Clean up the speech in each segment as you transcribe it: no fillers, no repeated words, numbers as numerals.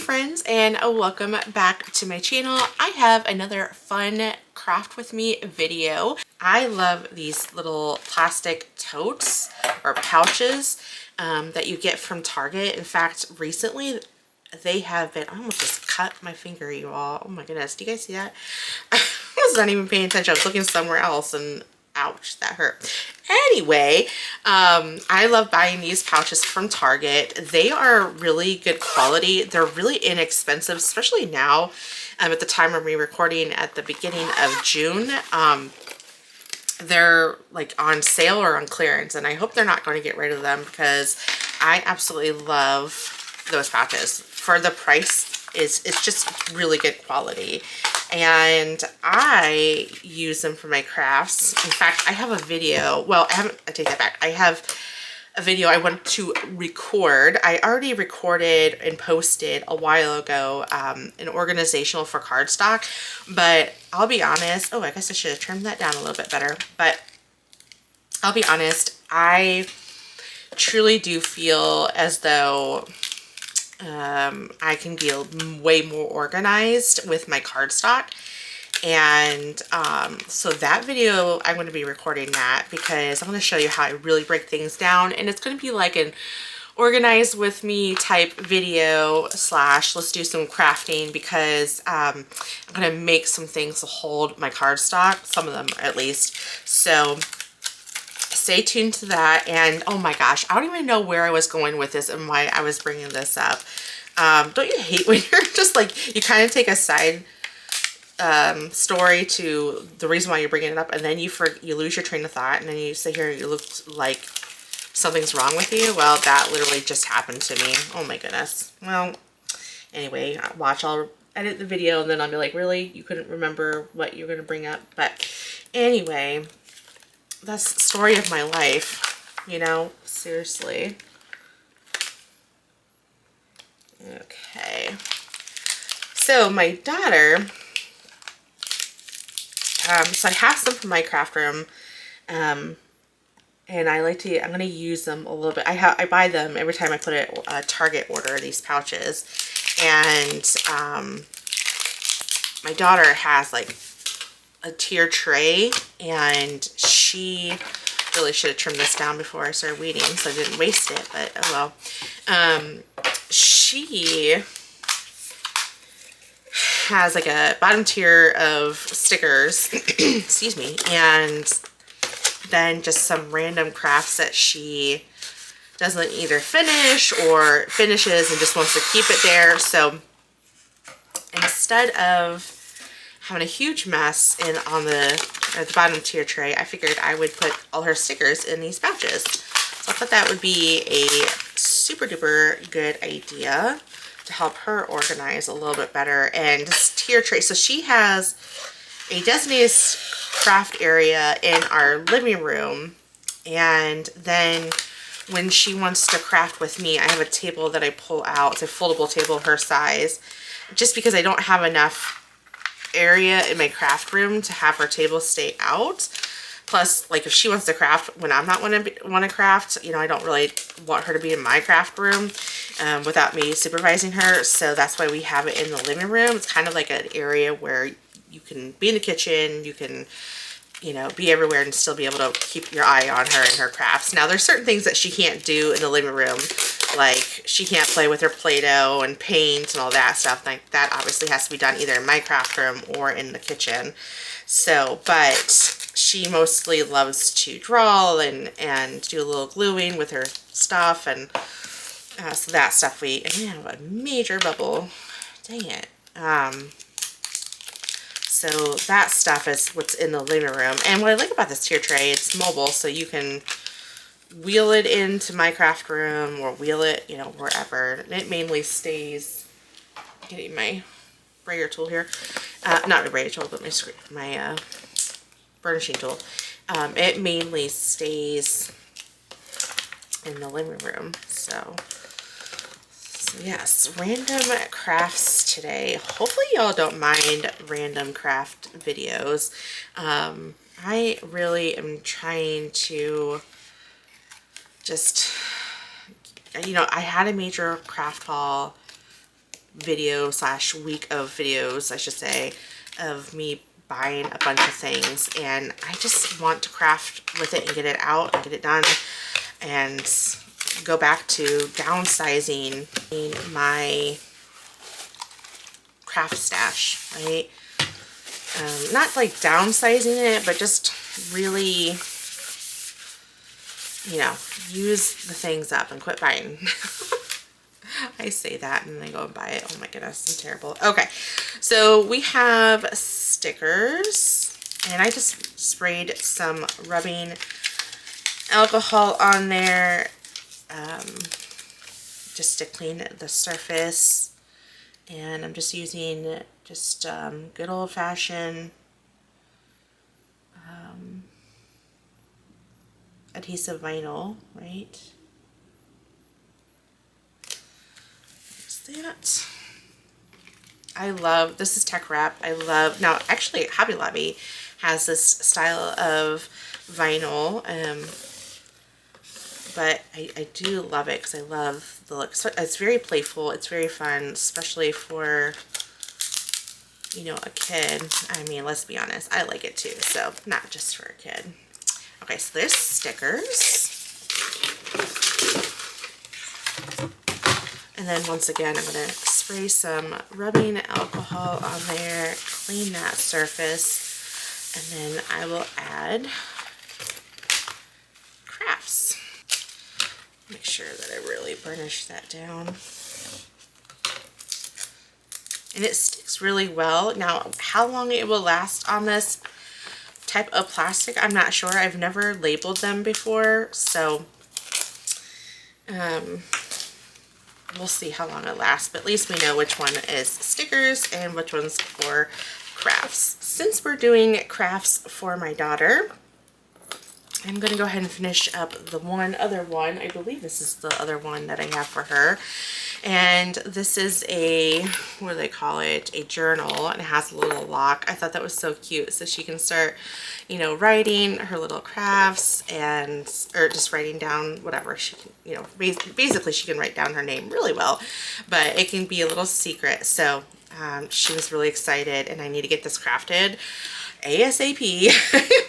friends, and welcome back to my channel. I have another fun craft with me video. I love these little plastic totes or pouches that you get from Target. In fact, recently they have been, I almost just cut my finger, you all. Oh my goodness, do you guys see that? I was not even paying attention. I was looking somewhere else and ouch, that hurt. Anyway, I love buying these pouches from Target. They are really good quality. They're really inexpensive, especially now at the time of me recording at the beginning of June. They're like on sale or on clearance, and I hope they're not going to get rid of them because I absolutely love those pouches. For the price, it's just really good quality. And I use them for my crafts. In fact, I have a video. Well, I take that back. I have a video I want to record. I already recorded and posted a while ago an organizational for cardstock. But I'll be honest. Oh, I guess I should have trimmed that down a little bit better. But I'll be honest. I truly do feel as though I can be way more organized with my cardstock. And so that video, I'm going to be recording that because I'm going to show you how I really break things down. And it's going to be like an organize with me type video slash let's do some crafting because I'm going to make some things to hold my cardstock, some of them at least. So stay tuned to that. And oh my gosh, I don't even know where I was going with this and why I was bringing this up. Don't you hate when you're just like, you kind of take a side story to the reason why you're bringing it up, and then you lose your train of thought, and then you sit here and you look like something's wrong with you? Well, that literally just happened to me. Oh my goodness. Well, anyway, watch, I'll edit the video and then I'll be like, really? You couldn't remember what you're going to bring up? But anyway, that's the story of my life, you know, seriously. Okay. So my daughter, so I have some from my craft room, and I like to, I'm going to use them a little bit. I buy them every time I put a Target order, these pouches. And my daughter has like a tier tray, and she really should have trimmed this down before I started weeding so I didn't waste it, but oh well. She has like a bottom tier of stickers, excuse me, and then just some random crafts that she doesn't either finish or finishes and just wants to keep it there. So instead of having a huge mess on the bottom tier tray, I figured I would put all her stickers in these pouches. So I thought that would be a super duper good idea to help her organize a little bit better. And this tier tray, so she has a designated craft area in our living room, and then when she wants to craft with me, I have a table that I pull out. It's a foldable table her size, just because I don't have enough area in my craft room to have her table stay out. Plus, like if she wants to craft when I'm not want to craft, you know, I don't really want her to be in my craft room without me supervising her. So that's why we have it in the living room. It's kind of like an area where you can be in the kitchen, you can, you know, be everywhere and still be able to keep your eye on her and her crafts. Now, there's certain things that she can't do in the living room, like she can't play with her Play-Doh and paint and all that stuff. Like that obviously has to be done either in my craft room or in the kitchen. So, but she mostly loves to draw and do a little gluing with her stuff, and so that stuff and we have a major bubble. Dang it. So that stuff is what's in the living room. And what I like about this tier tray, it's mobile, so you can wheel it into my craft room or wheel it, you know, wherever. It mainly stays, getting my brayer tool here. Not a brayer tool, but my burnishing tool. It mainly stays in the living room. So yes, random crafts today. Hopefully y'all don't mind random craft videos. I really am trying to just, you know, I had a major craft haul video slash week of videos, I should say, of me buying a bunch of things, and I just want to craft with it and get it out and get it done and go back to downsizing my craft stash, right? Not like downsizing it, but just really, you know, use the things up and quit buying. I say that and then I go and buy it. Oh my goodness, I'm terrible. Okay, so we have stickers, and I just sprayed some rubbing alcohol on there just to clean the surface. And I'm just using just good old-fashioned adhesive vinyl, right? That. I love, this is Tech Wrap. I love, now actually Hobby Lobby has this style of vinyl, but I do love it because I love the look. So it's very playful, it's very fun, especially for, you know, a kid. I mean, let's be honest, I like it too, so not just for a kid. Okay, so there's stickers. And then once again, I'm going to spray some rubbing alcohol on there, clean that surface, and then I will add crafts. Make sure that I really burnish that down. And it sticks really well. Now, how long it will last on this type of plastic, I'm not sure. I've never labeled them before, so we'll see how long it lasts, but at least we know which one is stickers and which one's for crafts. Since we're doing crafts for my daughter, I'm going to go ahead and finish up the other one. I believe this is the other one that I have for her. And this is a, what do they call it? A journal, and it has a little lock. I thought that was so cute. So she can start, you know, writing her little crafts and, or just writing down whatever she can, you know, basically she can write down her name really well, but it can be a little secret. So she was really excited, and I need to get this crafted ASAP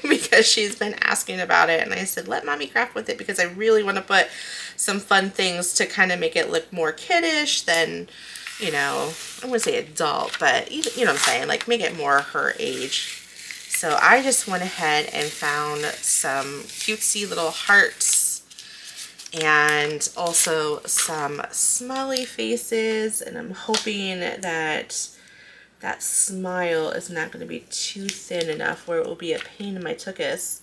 because she's been asking about it, and I said, let mommy craft with it because I really want to put some fun things to kind of make it look more kiddish than, you know, I wouldn't say adult, but you know what I'm saying, like make it more her age. So I just went ahead and found some cutesy little hearts and also some smiley faces, and I'm hoping that that smile is not going to be too thin enough where it will be a pain in my tuchus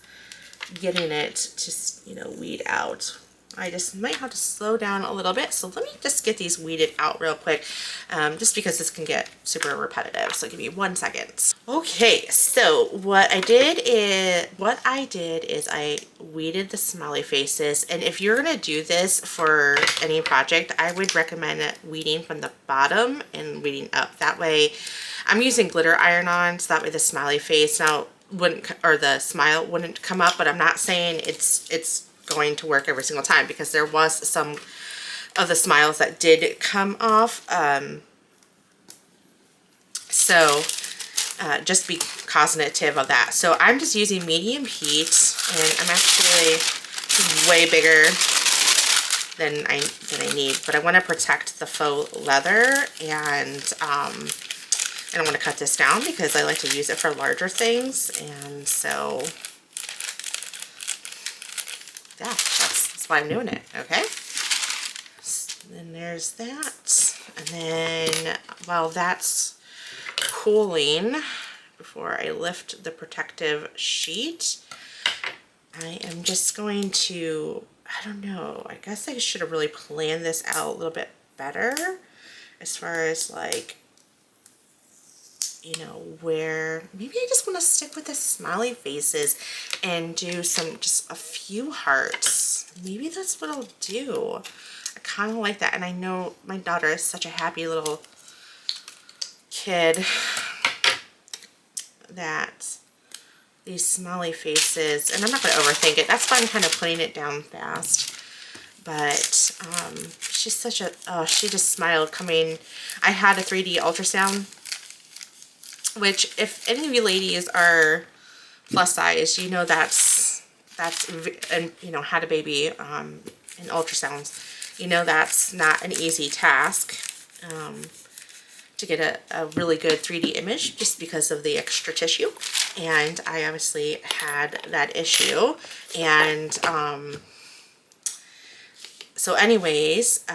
getting it to, you know, weed out. I just might have to slow down a little bit. So let me just get these weeded out real quick, just because this can get super repetitive. So give me 1 second. Okay, so what I did is I weeded the smiley faces. And if you're gonna do this for any project, I would recommend weeding from the bottom and weeding up. That way, I'm using glitter iron-on, so that way the smiley face now wouldn't, or the smile wouldn't come up. But I'm not saying it's going to work every single time, because there was some of the smiles that did come off. Just be cognitive of that. So I'm just using medium heat, and I'm actually way bigger than I need, but I want to protect the faux leather, and I don't want to cut this down because I like to use it for larger things. And so yeah, that's why I'm doing it. Okay, so then there's that, and then while that's cooling, before I lift the protective sheet, I am just going to, I don't know, I guess I should have really planned this out a little bit better as far as, like, you know, where maybe I just want to stick with the smiley faces and do just a few hearts. Maybe that's what I'll do. I kind of like that, and I know my daughter is such a happy little kid that these smiley faces, and I'm not going to overthink it. That's why I'm kind of putting it down fast. But she's such a, oh, she just smiled coming. I had a 3D ultrasound, which if any of you ladies are plus size, you know and you know, had a baby in ultrasounds, you know that's not an easy task to get a really good 3D image just because of the extra tissue. And I obviously had that issue. And so anyways,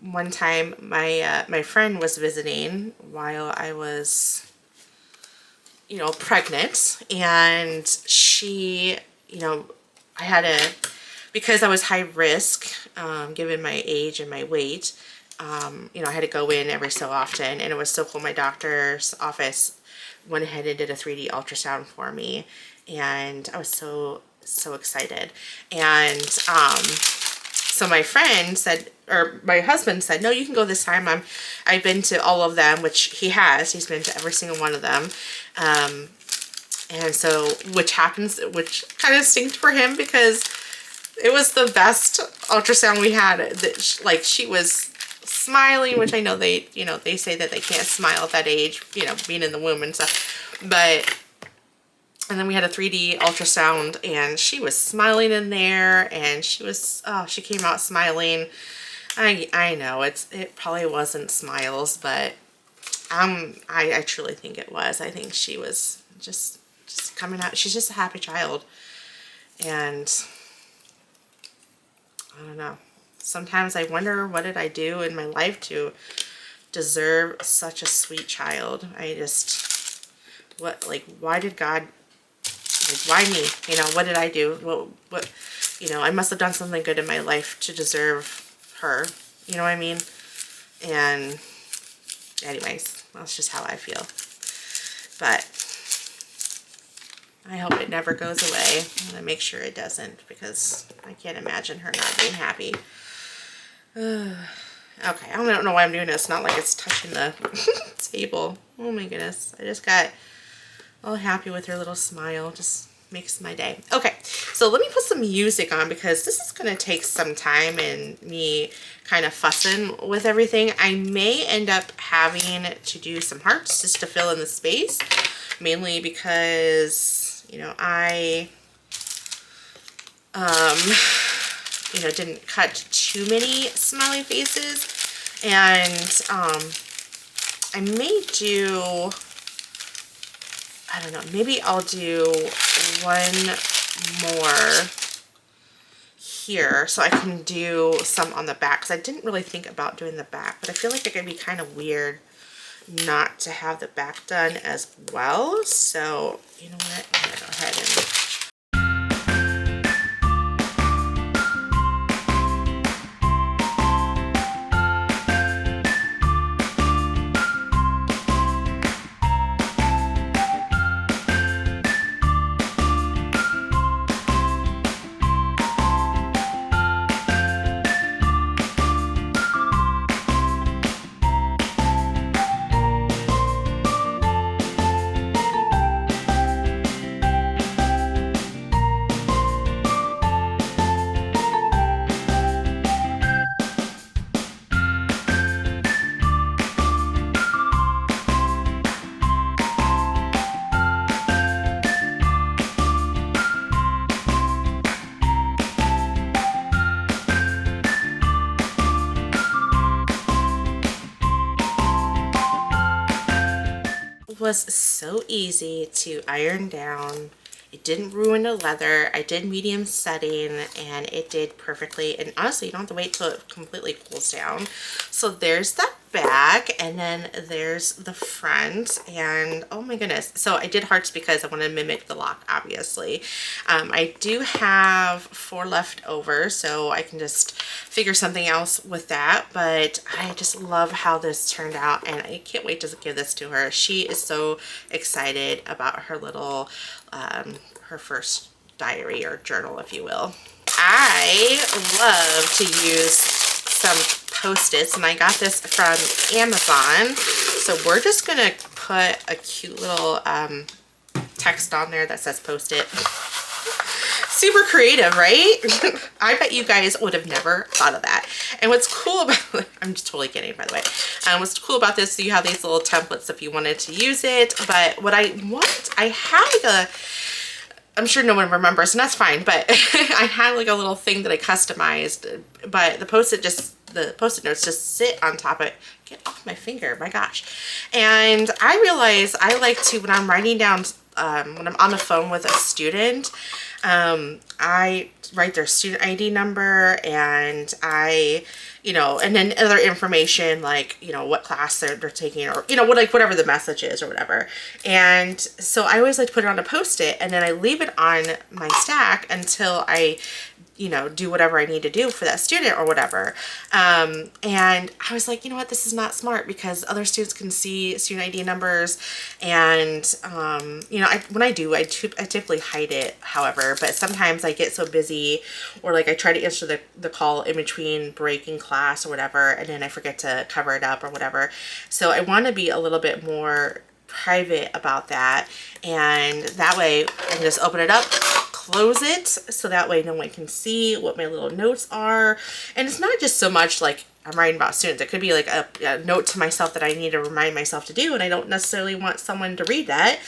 one time my friend was visiting while I was, you know, pregnant, and she, you know, I had because I was high risk, given my age and my weight, you know, I had to go in every so often, and it was so cool. My doctor's office went ahead and did a 3D ultrasound for me, and I was so excited. And so my friend said, or my husband said, no, you can go this time. I've been to all of them, which he has. He's been to every single one of them. And so, which kind of stinks for him, because it was the best ultrasound we had. Like, she was smiling, which I know they, you know, they say that they can't smile at that age, you know, being in the womb and stuff. But, and then we had a 3D ultrasound, and she was smiling in there, and she was, oh, she came out smiling. I know it probably wasn't smiles, but I truly think it was. I think she was just coming out. She's just a happy child. And I don't know. Sometimes I wonder, what did I do in my life to deserve such a sweet child? Why did God, like, why me? You know, what did I do? What, you know, I must have done something good in my life to deserve her. You know what I mean? And anyways, that's just how I feel. But I hope it never goes away. I'm going to make sure it doesn't, because I can't imagine her not being happy. Okay, I don't know why I'm doing this. It's not like it's touching the table. Oh my goodness. I just got all happy with her little smile. Just makes my day. Okay, so let me put some music on, because this is going to take some time and me kind of fussing with everything. I may end up having to do some hearts just to fill in the space, mainly because, you know, I you know, didn't cut too many smiley faces, and I may do, I don't know, maybe I'll do one more here so I can do some on the back, because I didn't really think about doing the back, but I feel like it could be kind of weird not to have the back done as well. So you know what, I'm gonna go ahead and was so easy to iron down. It didn't ruin the leather. I did medium setting, and it did perfectly. And honestly, you don't have to wait till it completely cools down. So there's that back, and then there's the front, and oh my goodness. So I did hearts because I want to mimic the lock, obviously. I do have 4 left over, so I can just figure something else with that. But I just love how this turned out, and I can't wait to give this to her. She is so excited about her little her first diary or journal, if you will. I love to use some Post-its, and I got this from Amazon. So we're just gonna put a cute little text on there that says Post-it. Super creative, right? I bet you guys would have never thought of that. And what's cool about, I'm just totally kidding, by the way. What's cool about this, so you have these little templates if you wanted to use it. But what I want, I have like a, I'm sure no one remembers, and that's fine, but I had like a little thing that I customized, but the post-it notes just sit on top of it. Get off my finger, my gosh. And I realize I like to, when I'm writing down, when I'm on the phone with a student, I write their student ID number, and I, and then other information like, what class they're taking, or, whatever the message is or whatever. And so I always like to put it on a post-it, and then I leave it on my stack until I do whatever I need to do for that student or whatever. And I was like, you know what, this is not smart, because other students can see student ID numbers. And, when I do, I typically hide it, however, but sometimes I get so busy, or like I try to answer the call in between break in class or whatever, and then I forget to cover it up or whatever. So I want to be a little bit more private about that. And that way I can just open it up, close it, so that way no one can see what my little notes are. And it's not just so much like I'm writing about students. It could be like a note to myself that I need to remind myself to do, and I don't necessarily want someone to read that,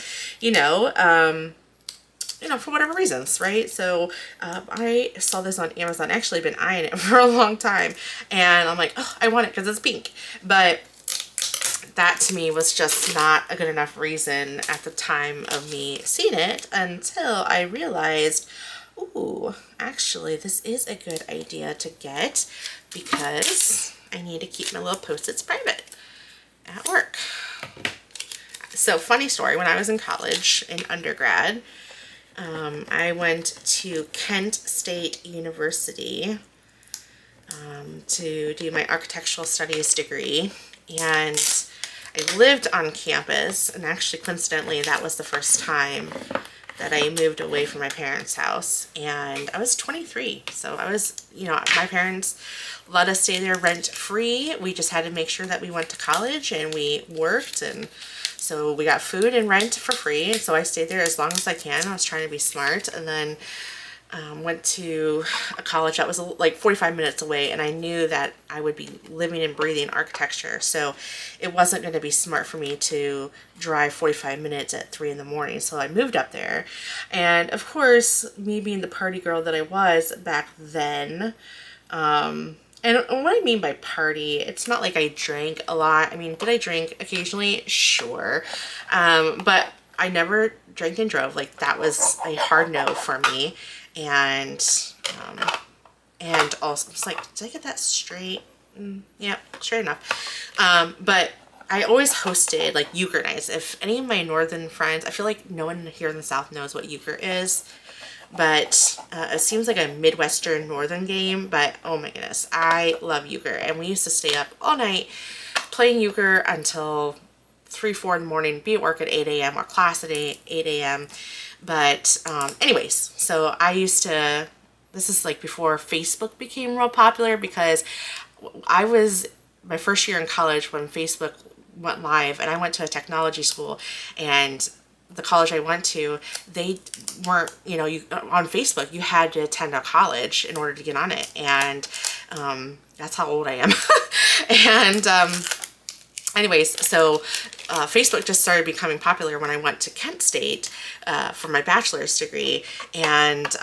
for whatever reasons, right? So I saw this on Amazon. Actually been eyeing it for a long time, and I'm like, oh, I want it because it's pink. But that to me was just not a good enough reason at the time of me seeing it, until I realized, ooh, actually this is a good idea to get, because I need to keep my little post-its private at work. So funny story, when I was in college, in undergrad, I went to Kent State University to do my architectural studies degree, and I lived on campus, and actually coincidentally that was the first time that I moved away from my parents' house, and I was 23. So I was, my parents let us stay there rent free. We just had to make sure that we went to college and we worked, and so we got food and rent for free. And so I stayed there as long as I can. I was trying to be smart, and then went to a college that was like 45 minutes away, and I knew that I would be living and breathing architecture, so it wasn't going to be smart for me to drive 45 minutes at 3 in the morning. So I moved up there, and of course, me being the party girl that I was back then, and what I mean by party, it's not like I drank a lot. I mean, did I drink occasionally? Sure. But I never drank and drove. Like, that was a hard no for me. And also, it's like, did I get that straight? Yeah, straight enough. But I always hosted like euchre nights. If any of my northern friends, I feel like no one here in the South knows what euchre is, but it seems like a Midwestern northern game, but oh my goodness, I love euchre. And we used to stay up all night playing euchre until 3, 4 in the morning, be at work at 8 a.m. or class at 8 a.m. But anyways, so I used to, this is like before Facebook became real popular, because I was my first year in college when Facebook went live, and I went to a technology school, and the college I went to, they weren't, on Facebook, you had to attend a college in order to get on it. And that's how old I am. And anyways, so Facebook just started becoming popular when I went to Kent State for my bachelor's degree. And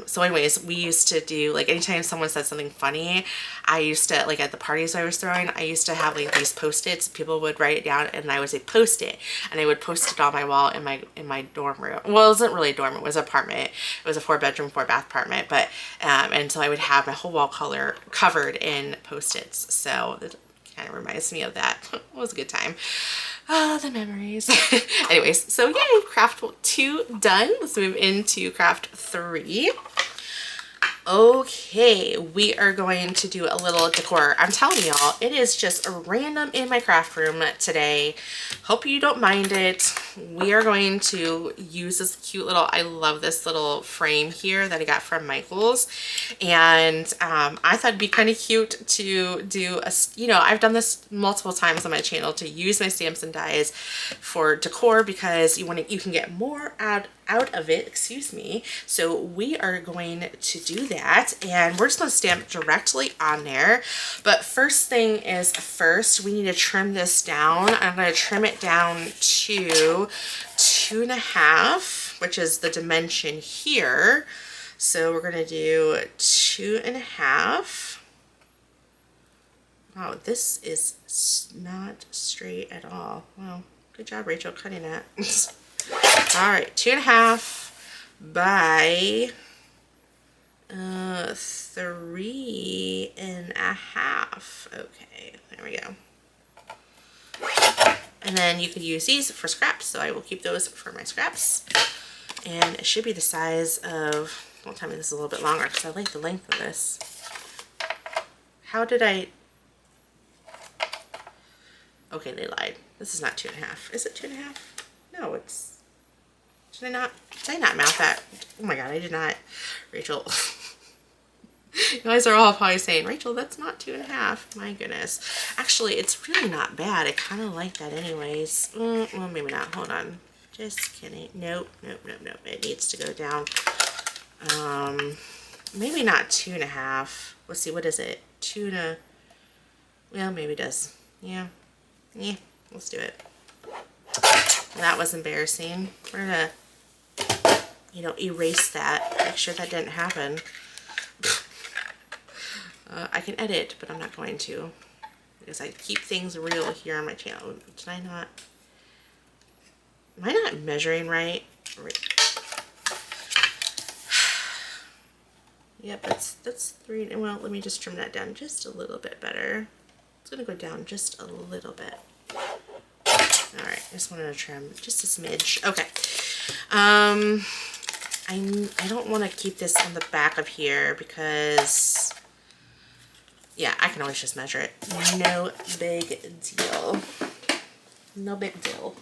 so anyways, we used to do, like, anytime someone said something funny, I used to, like, at the parties I was throwing, I used to have like these post-its. People would write it down, and I would say post it, and I would post it on my wall in my dorm room. Well, it wasn't really a dorm, it was an apartment. It was a 4-bedroom, 4-bath apartment, but and so I would have my whole wall color covered in post-its. So it kind of reminds me of that. It was a good time. The memories. Anyways, so yay, craft 2 done. Let's move into craft 3. Okay, we are going to do a little decor. I'm telling y'all, it is just random in my craft room today. Hope you don't mind it. We are going to use this cute little, I love this little frame here that I got from Michael's. And I thought it'd be kind of cute to do a, I've done this multiple times on my channel, to use my stamps and dies for decor, because you can get more out out of it, excuse me. So we are going to do that, and we're just going to stamp directly on there. But first thing is first, we need to trim this down. I'm going to trim it down to 2.5, which is the dimension here. So we're going to do 2.5. Wow, this is not straight at all. Wow, good job, Rachel, cutting that. All right, 2.5 by 3.5. Okay, there we go. And then you could use these for scraps, so I will keep those for my scraps. And it should be the size of, don't tell me this is a little bit longer because I like the length of this. How did I? Okay, they lied. This is not 2.5. Is it 2.5? No, it's, did I not math that? Oh my God, I did not. Rachel, you guys are all probably saying, Rachel, that's not 2.5. My goodness. Actually, it's really not bad. I kind of like that anyways. Well, maybe not. Hold on. Just kidding. Nope, nope, nope, nope. It needs to go down. Maybe not 2.5. Let's see, what is it? Well, maybe it does. Yeah, let's do it. That was embarrassing. We're gonna, erase that. Make sure that didn't happen. I can edit, but I'm not going to, because I keep things real here on my channel. Did I not? Am I not measuring right? Yep, that's 3. Well, let me just trim that down just a little bit better. It's gonna go down just a little bit. All right, I just wanted to trim just a smidge. Okay. I don't want to keep this on the back of here because, yeah, I can always just measure it. No big deal. No big deal.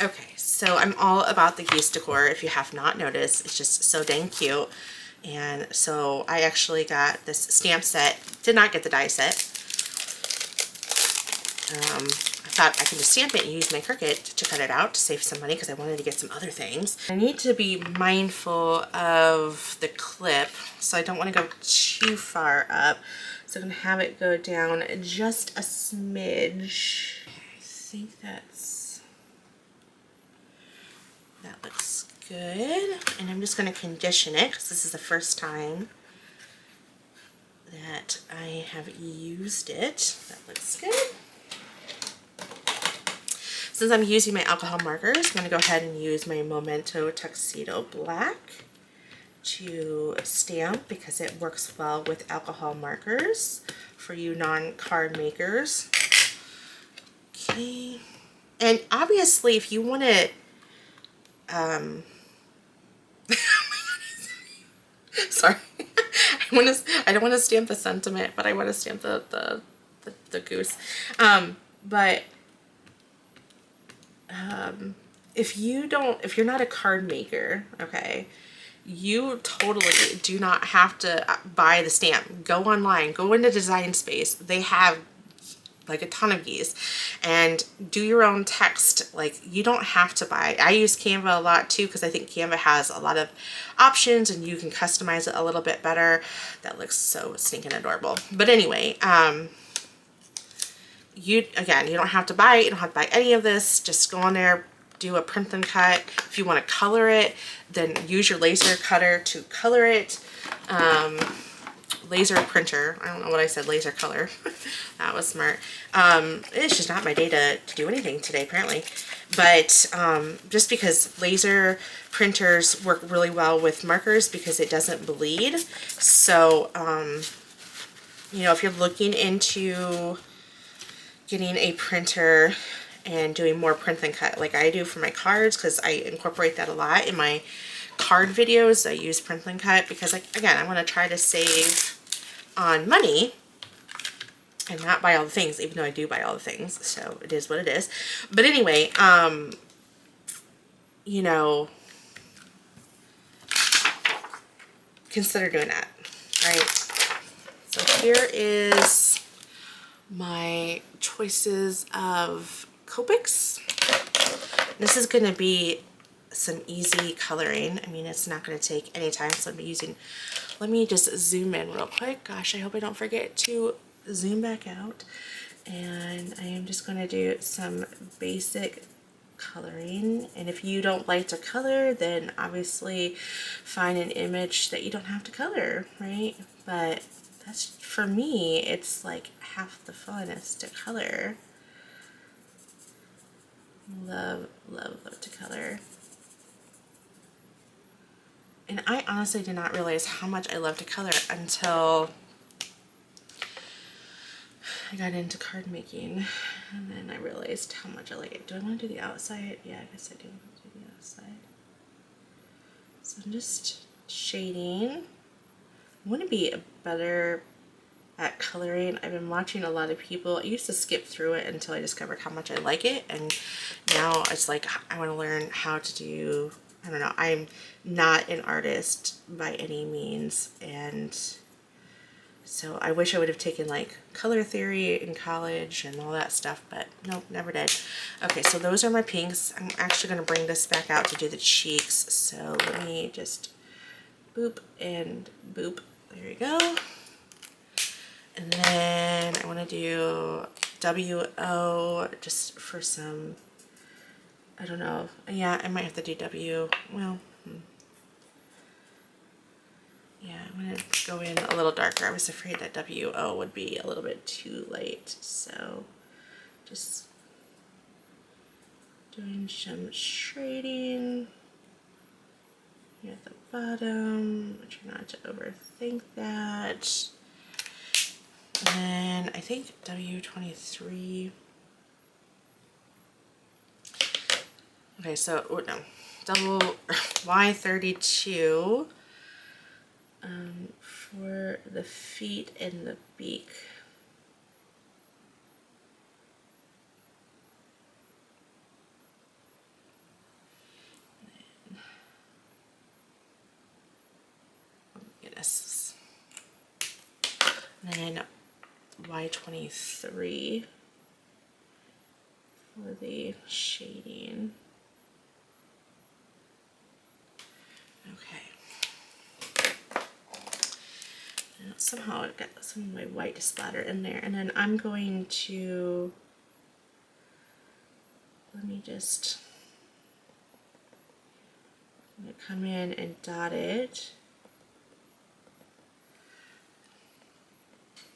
Okay, so I'm all about the geese decor. If you have not noticed, it's just so dang cute. And so I actually got this stamp set. Did not get the die set. I thought I could just stamp it and use my Cricut to cut it out to save some money because I wanted to get some other things. I need to be mindful of the clip, so I don't want to go too far up. So I'm going to have it go down just a smidge. I think that looks good. And I'm just going to condition it because this is the first time that I have used it. That looks good. Since I'm using my alcohol markers, I'm going to go ahead and use my Memento Tuxedo Black to stamp because it works well with alcohol markers for you non-card makers. Okay. And obviously, if you want to, sorry, I don't want to stamp the sentiment, but I want to stamp the goose. If you're not a card maker, okay, you totally do not have to buy the stamp. Go online, go into Design Space. They have like a ton of these, and do your own text. Like, you don't have to buy. I use Canva a lot too because I think Canva has a lot of options and you can customize it a little bit better. That looks so stinking adorable. But anyway, you don't have to buy it. You don't have to buy any of this. Just go on there, do a print and cut. If you want to color it, then use your laser cutter to color it. Laser printer. I don't know what I said, laser color. That was smart. It's just not my day to do anything today, apparently. But just because laser printers work really well with markers because it doesn't bleed. So, if you're looking into getting a printer and doing more print and cut like I do for my cards, because I incorporate that a lot in my card videos. I use print and cut because, again, I want to try to save on money and not buy all the things, even though I do buy all the things, so it is what it is. But anyway, consider doing that, right? So here is my choices of Copics. This is going to be some easy coloring. I mean, it's not going to take any time, so let me just zoom in real quick. Gosh, I hope I don't forget to zoom back out. And I am just going to do some basic coloring. And if you don't like to color, then obviously find an image that you don't have to color, right? But that's, for me, it's like half the fun is to color. Love, love, love to color. And I honestly did not realize how much I love to color until I got into card making, and then I realized how much I like it. Do I want to do the outside? Yeah, I guess I do want to do the outside. So I'm just shading. I want to be better at coloring. I've been watching a lot of people. I used to skip through it until I discovered how much I like it, and now it's like I want to learn how to do, I don't know, I'm not an artist by any means, and so I wish I would have taken like color theory in college and all that stuff, but nope, never did. Okay, so those are my pinks. I'm actually going to bring this back out to do the cheeks. So let me just boop and boop. There you go. And then I want to do WO just for some, I don't know. Yeah, I might have to do W. Well, yeah, I'm going to go in a little darker. I was afraid that WO would be a little bit too light. So just doing some shading here at the bottom. Try not to overthink that. And then I think W23. Okay, so, oh no, double Y32. For the feet and the beak. Oh goodness. And then Y23 for the shading. Okay. Somehow it got some of my white splatter in there, and then I'm going to, let me just, I'm going to come in and dot it.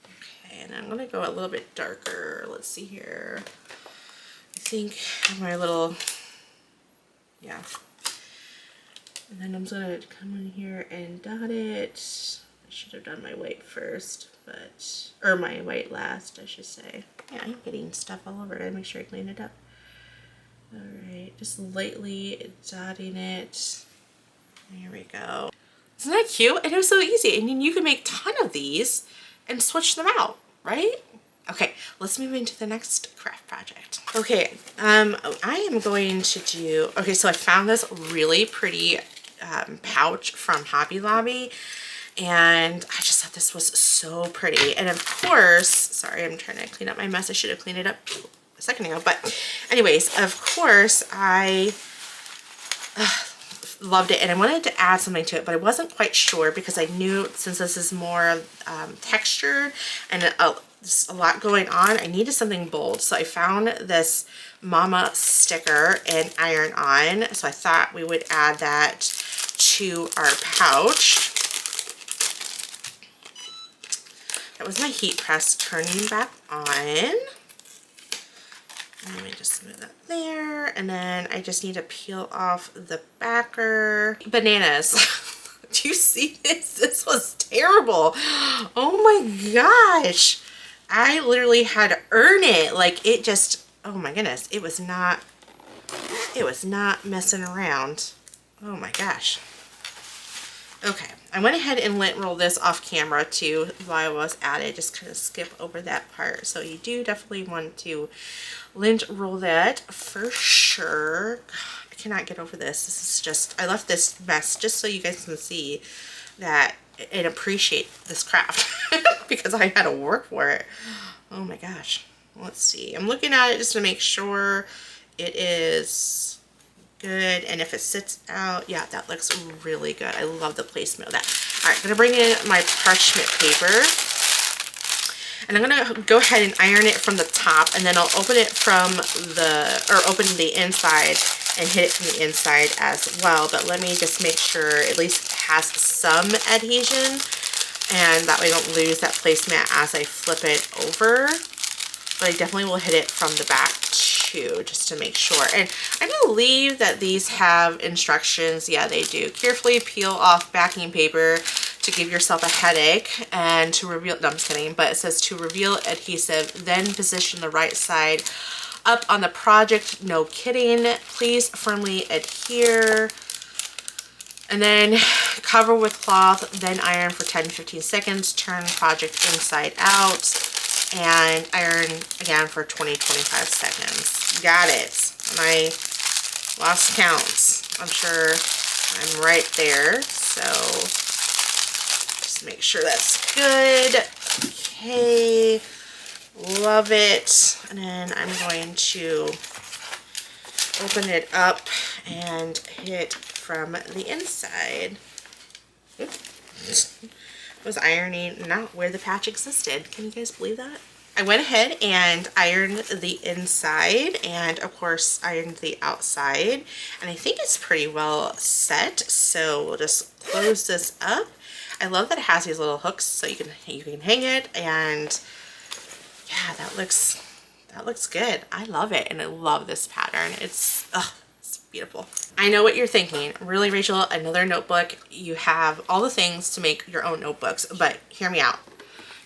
Okay, and I'm going to go a little bit darker. Let's see here. I think my little, yeah. And then I'm going to come in here and dot it. I should have done my white first, but, or my white last, I should say. Yeah, I'm getting stuff all over it. Make sure I clean it up. All right, just lightly dotting it. There we go. Isn't that cute? And it was so easy. I mean, you can make a ton of these and switch them out, right? Okay, let's move into the next craft project. Okay, I am going to do, okay, so I found this really pretty pouch from Hobby Lobby. And I just thought this was so pretty. And of course, sorry, I'm trying to clean up my mess. I should have cleaned it up a second ago. But anyways, of course, I loved it. And I wanted to add something to it, but I wasn't quite sure because I knew since this is more textured and just a lot going on, I needed something bold. So I found this mama sticker in iron on. So I thought we would add that to our pouch. That was my heat press turning back on. Let me just move that there. And then I just need to peel off the backer. Bananas. Do you see this? This was terrible. Oh my gosh. I literally had to earn it. Like it just, oh my goodness. It was not messing around. Oh my gosh. Okay, I went ahead and lint roll this off camera too while I was at it, just kind of skip over that part. So you do definitely want to lint roll that for sure. God, I cannot get over this. This is just, I left this mess just so you guys can see that and appreciate this craft because I had to work for it. Oh my gosh. Let's see. I'm looking at it just to make sure it is good. And if it sits out, yeah, that looks really good. I love the placement of that. All right, I'm gonna bring in my parchment paper. And I'm gonna go ahead and iron it from the top, and then I'll open it from open the inside and hit it from the inside as well. But let me just make sure at least it has some adhesion, and that way I don't lose that placemat as I flip it over. But I definitely will hit it from the back too, just to make sure. And I believe that these have instructions. Yeah, they do. Carefully peel off backing paper to give yourself a headache and to reveal, no, I'm just kidding, but it says to reveal adhesive, then position the right side up on the project. No kidding. Please firmly adhere. And then cover with cloth, then iron for 10-15 seconds. Turn project inside out and iron again for 20-25 seconds. Got it. And I lost count. I'm sure I'm right there. So just make sure that's good. Okay. Love it. And then I'm going to open it up and hit from the inside. Oops. I was ironing not where the patch existed. Can you guys believe that? I went ahead and ironed the inside and of course ironed the outside, and I think it's pretty well set. So we'll just close this up. I love that it has these little hooks so you can hang it, and yeah, that looks good. I love it, and I love this pattern. It's beautiful. I know what you're thinking. Really, Rachel, another notebook? You have all the things to make your own notebooks, but hear me out.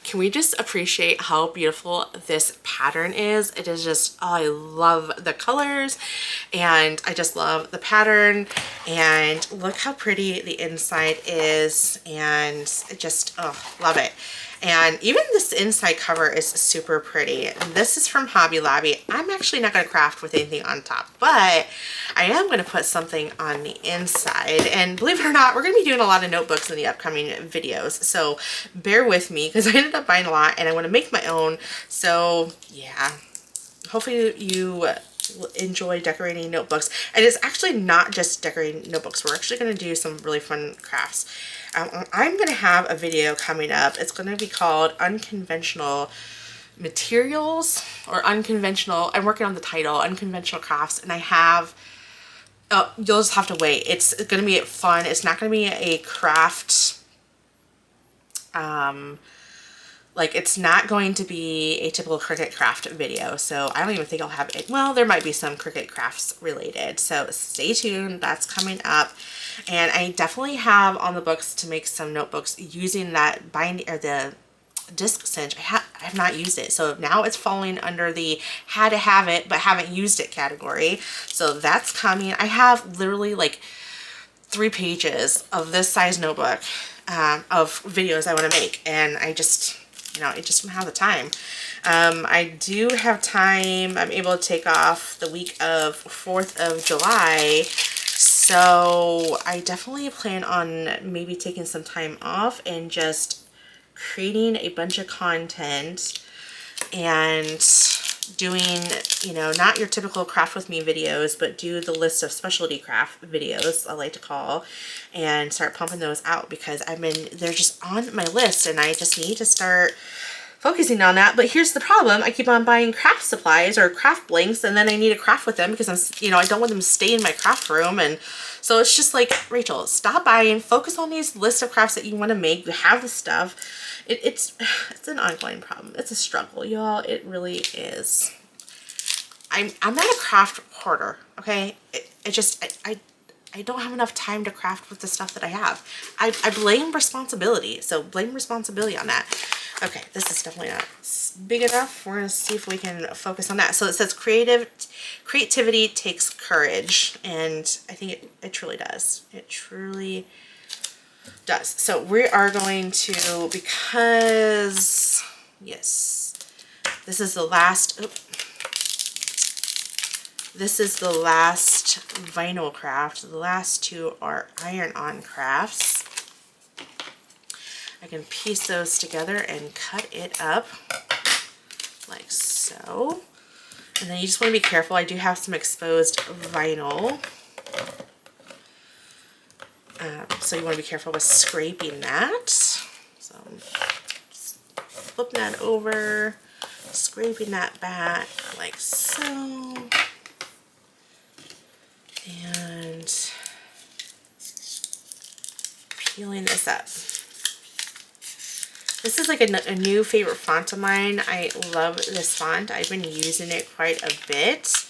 Can we just appreciate how beautiful this pattern is? It is just, oh, I love the colors, and I just love the pattern, and look how pretty the inside is, and it just, oh, love it. And even this inside cover is super pretty. This is from Hobby Lobby. I'm actually not going to craft with anything on top, but I am going to put something on the inside. And believe it or not, we're going to be doing a lot of notebooks in the upcoming videos. So bear with me, because I ended up buying a lot and I want to make my own. So yeah, hopefully you enjoy decorating notebooks. And it's actually not just decorating notebooks. We're actually going to do some really fun crafts. I'm going to have a video coming up. It's going to be called Unconventional Materials, or Unconventional, I'm working on the title, Unconventional Crafts, and I have, oh, you'll just have to wait. It's going to be fun. It's not going to be a craft, like, it's not going to be a typical Cricut Craft video, so I don't even think I'll have it. Well, there might be some Cricut Crafts related, so stay tuned. That's coming up. And I definitely have on the books to make some notebooks using that bind, or the disc cinch. I have not used it, so now it's falling under the had to have it but haven't used it category. So that's coming. I have literally like 3 pages of this size notebook of videos I want to make, and I just, you know, I just don't have the time. I do have time. I'm able to take off the week of 4th of July. So I definitely plan on maybe taking some time off and just creating a bunch of content and doing, you know, not your typical craft with me videos, but do the list of specialty craft videos, I like to call, and start pumping those out, because they're just on my list and I just need to start focusing on that. But here's the problem. I keep on buying craft supplies or craft blanks, and then I need to craft with them because I don't want them to stay in my craft room. And so it's just like, Rachel, stop buying, focus on these lists of crafts that you want to make. You have the stuff. It's an ongoing problem. It's a struggle, y'all. It really is. I'm not a craft hoarder, okay? I don't have enough time to craft with the stuff that I have. I blame responsibility, so blame responsibility on that. Okay, this is definitely not big enough. We're gonna see if we can focus on that. So it says creativity takes courage, and I think it truly does. It truly does. So we are going to, because, yes, this is the last, this is the last vinyl craft. The last 2 are iron-on crafts. I can piece those together and cut it up like so. And then you just want to be careful. I do have some exposed vinyl. So you want to be careful with scraping that. So just flip that over, scraping that back like so, and peeling this up. This is like a new favorite font of mine. I love this font. I've been using it quite a bit.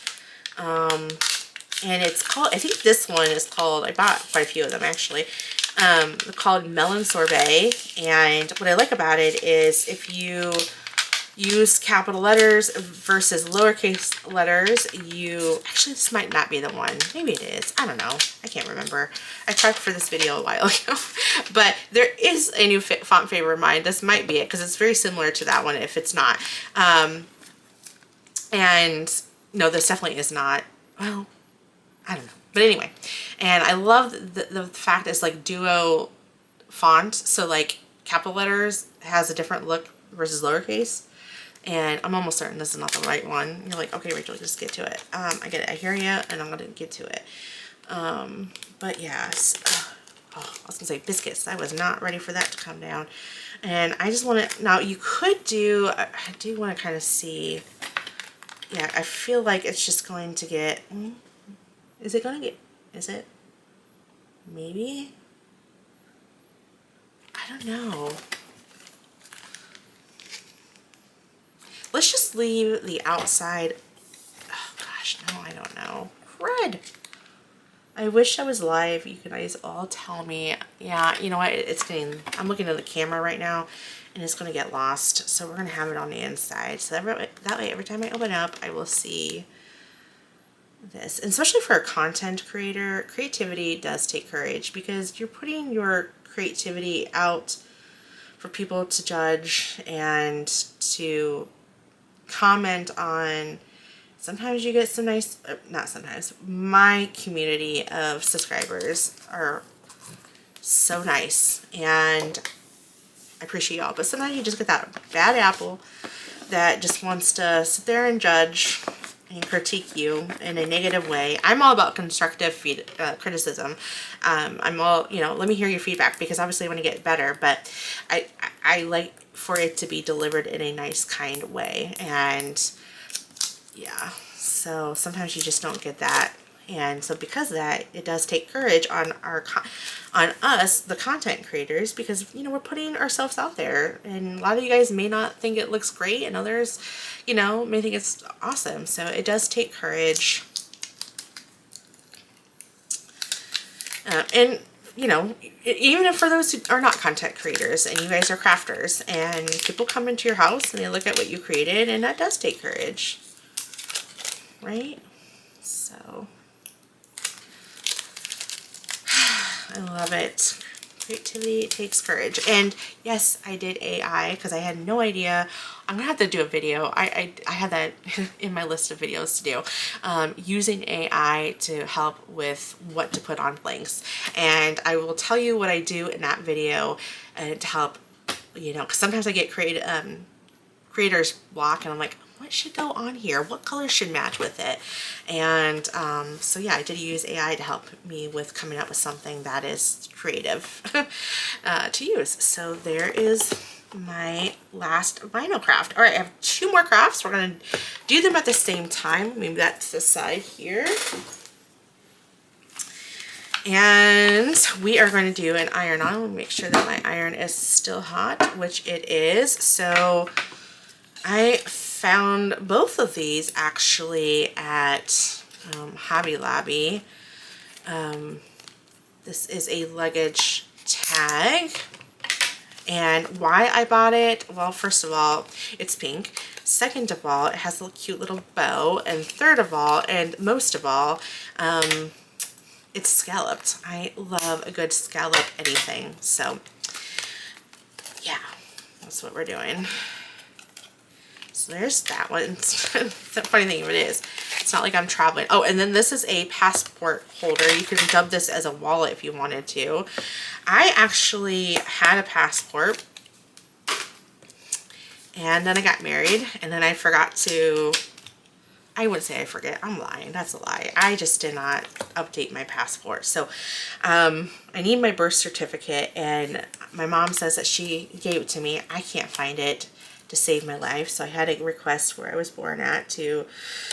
And it's called, I think this one is called, I bought quite a few of them actually. They're called Melon Sorbet. And what I like about it is if you use capital letters versus lowercase letters, actually this might not be the one. Maybe it is. I don't know. I can't remember. I tried for this video a while ago. But there is a new font favorite of mine. This might be it because it's very similar to that one if it's not. And no, this definitely is not. Well, I don't know. But anyway, and I love the fact it's like duo font. So like capital letters has a different look versus lowercase. And I'm almost certain this is not the right one. You're like, okay, Rachel, just get to it. I get it. I hear you, and I'm going to get to it. But yes. Oh, I was going to say biscuits. I was not ready for that to come down. And I just want to, now you could do, I do want to kind of see, yeah, I feel like it's just going to get, is it going to get, is it? Maybe? I don't know. Let's just leave the outside. Oh gosh, no, I don't know. Crud. I wish I was live. You guys all tell me. Yeah, you know what? It's getting, I'm looking at the camera right now and it's going to get lost. So we're going to have it on the inside. So that way, every time I open up, I will see this. And especially for a content creator, creativity does take courage because you're putting your creativity out for people to judge and to comment on. Sometimes you get some nice, not sometimes, my community of subscribers are so nice and I appreciate y'all, but sometimes you just get that bad apple that just wants to sit there and judge and critique you in a negative way. I'm all about constructive criticism. I'm all, you know, let me hear your feedback because obviously I want to get better, but I like for it to be delivered in a nice, kind way. And yeah, so sometimes you just don't get that. And so because of that, it does take courage on us, the content creators, because, you know, we're putting ourselves out there and a lot of you guys may not think it looks great and others, you know, may think it's awesome. So it does take courage. And, you know, even if for those who are not content creators and you guys are crafters and people come into your house and they look at what you created, and that does take courage, right? So I love it. Creativity takes courage. And yes, I did AI because I had no idea. I'm gonna have to do a video. I had that in my list of videos to do, using AI to help with what to put on blanks. And I will tell you what I do in that video to help, you know, because sometimes I get creator's block and I'm like, what should go on here? What colors should match with it? And so yeah, I did use AI to help me with coming up with something that is creative to use. So there is my last vinyl craft. All right, I have 2 more crafts. We're gonna do them at the same time. Maybe that's the side here. And we are going to do an iron on. I'll make sure that my iron is still hot, which it is. So I found both of these actually at Hobby Lobby. This is a Luggage tag. And why I bought it, well, first of all, it's pink. Second of all, it has a cute little bow. And third of all, and most of all, it's scalloped. I love a good scallop anything. So yeah, that's what we're doing. So there's that one. The funny thing of it is, it's not like I'm traveling. Oh, and then this is a passport holder. You can dub this as a wallet if you wanted to. I actually had a passport and then I got married and then I forgot to, I wouldn't say I forget. I'm lying. That's a lie. I just did not update my passport. So I need my birth certificate, and my mom says that she gave it to me. I can't find it to save my life. So I had a request where I was born at to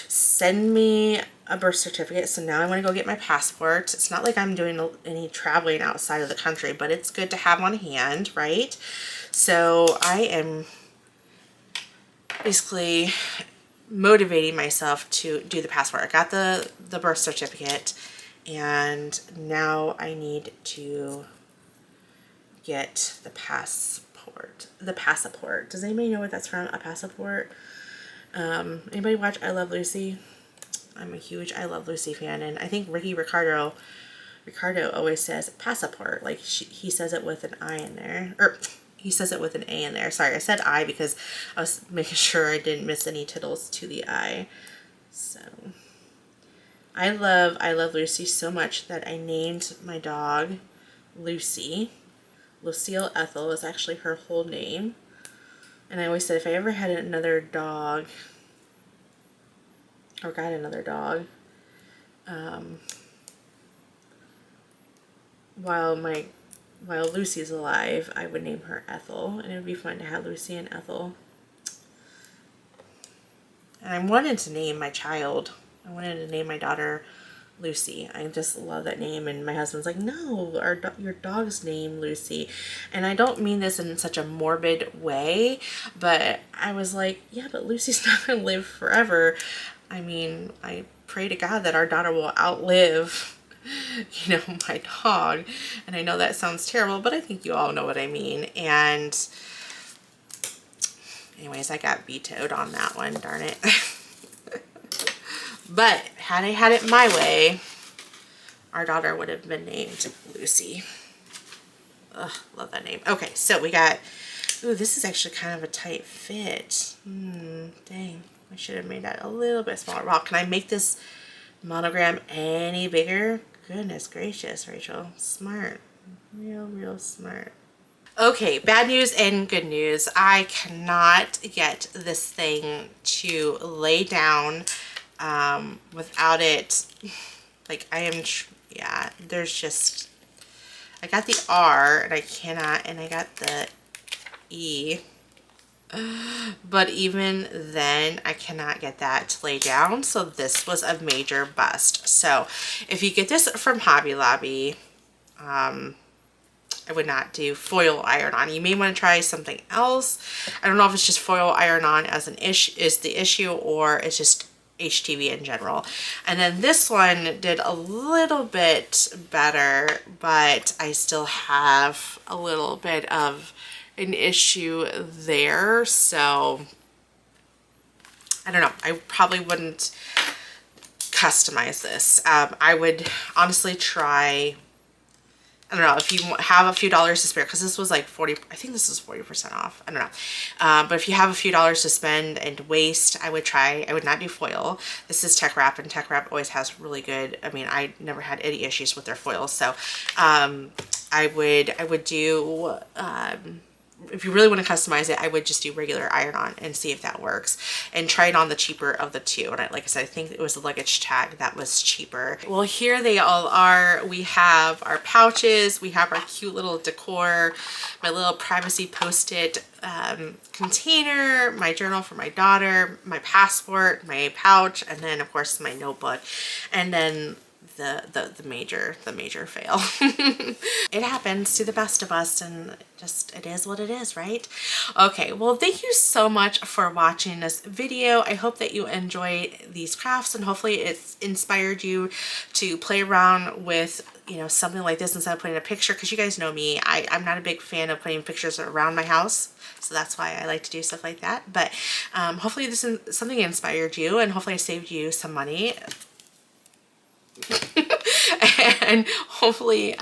send me a birth certificate. So now I want to go get my passport. It's not like I'm doing any traveling outside of the country, but it's good to have on hand, right? So I am basically motivating myself to do the passport. I got the birth certificate, and now I need to get the passport. The passport. Does anybody know what that's from? A passport? Anybody watch I Love Lucy? I'm a huge I Love Lucy fan, and I think Ricardo always says passport. Like he says it with an I in there, or he says it with an A in there. Sorry, I said I because I was making sure I didn't miss any tittles to the I. So I love Lucy so much that I named my dog Lucy. Lucille Ethel is actually her whole name. And I always said if I ever had another dog, or got another dog, while Lucy's alive, I would name her Ethel, and it would be fun to have Lucy and Ethel. And I wanted to name my child. I wanted to name my daughter Lucy. I just love that name, and my husband's like, no, your dog's name Lucy. And I don't mean this in such a morbid way, but I was like, yeah, but Lucy's not going to live forever. I mean, I pray to God that our daughter will outlive, you know, my dog. And I know that sounds terrible, but I think you all know what I mean. And anyways, I got vetoed on that one, darn it. But had I had it my way, our daughter would have been named Lucy. Ugh, love that name. Okay, so we got, ooh, this is actually kind of a tight fit. Dang, I should have made that a little bit smaller. Wow, can I make this monogram any bigger? Goodness gracious, Rachel. Smart. Real smart. Okay, bad news and good news. I cannot get this thing to lay down without it, like I am, yeah, there's just, I got the R and I cannot, and I got the E, but even then I cannot get that to lay down. So this was a major bust. So if you get this from Hobby Lobby, I would not do foil iron-on. You may want to try something else. I don't know if it's just foil iron-on as is the issue, or it's just HTV in general. And then this one did a little bit better, but I still have a little bit of an issue there. So I don't know. I probably wouldn't customize this. I would honestly try, I don't know, if you have a few dollars to spare, because this was like 40, I think this was 40% off. I don't know. But if you have a few dollars to spend and would I would not do foil. This is Tech Wrap, and Tech Wrap always has really good, I mean, I never had any issues with their foils. So I would do, if you really want to customize it, I would just do regular iron-on and see if that works, and try it on the cheaper of the two. And like I said, I think it was the Luggage tag that was cheaper. Well, here they all are. We have our pouches, we have our cute little decor, my little privacy post-it container, my journal for my daughter, my passport, my pouch, and then of course my notebook, and then the major fail. It happens to the best of us, and just, it is what it is, right? Okay, well, thank you so much for watching this video. I hope that you enjoyed these crafts, and hopefully it's inspired you to play around with, you know, something like this instead of putting a picture, because you guys know me, I'm not a big fan of putting pictures around my house. So that's why I like to do stuff like that. But hopefully this is something inspired you, and hopefully I saved you some money. And hopefully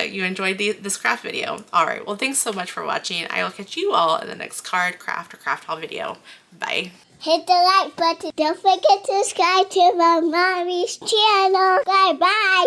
you enjoyed this craft video. Alright, well, thanks so much for watching. I will catch you all in the next card, craft, or craft haul video. Bye. Hit the like button. Don't forget to subscribe to my mommy's channel. Bye bye.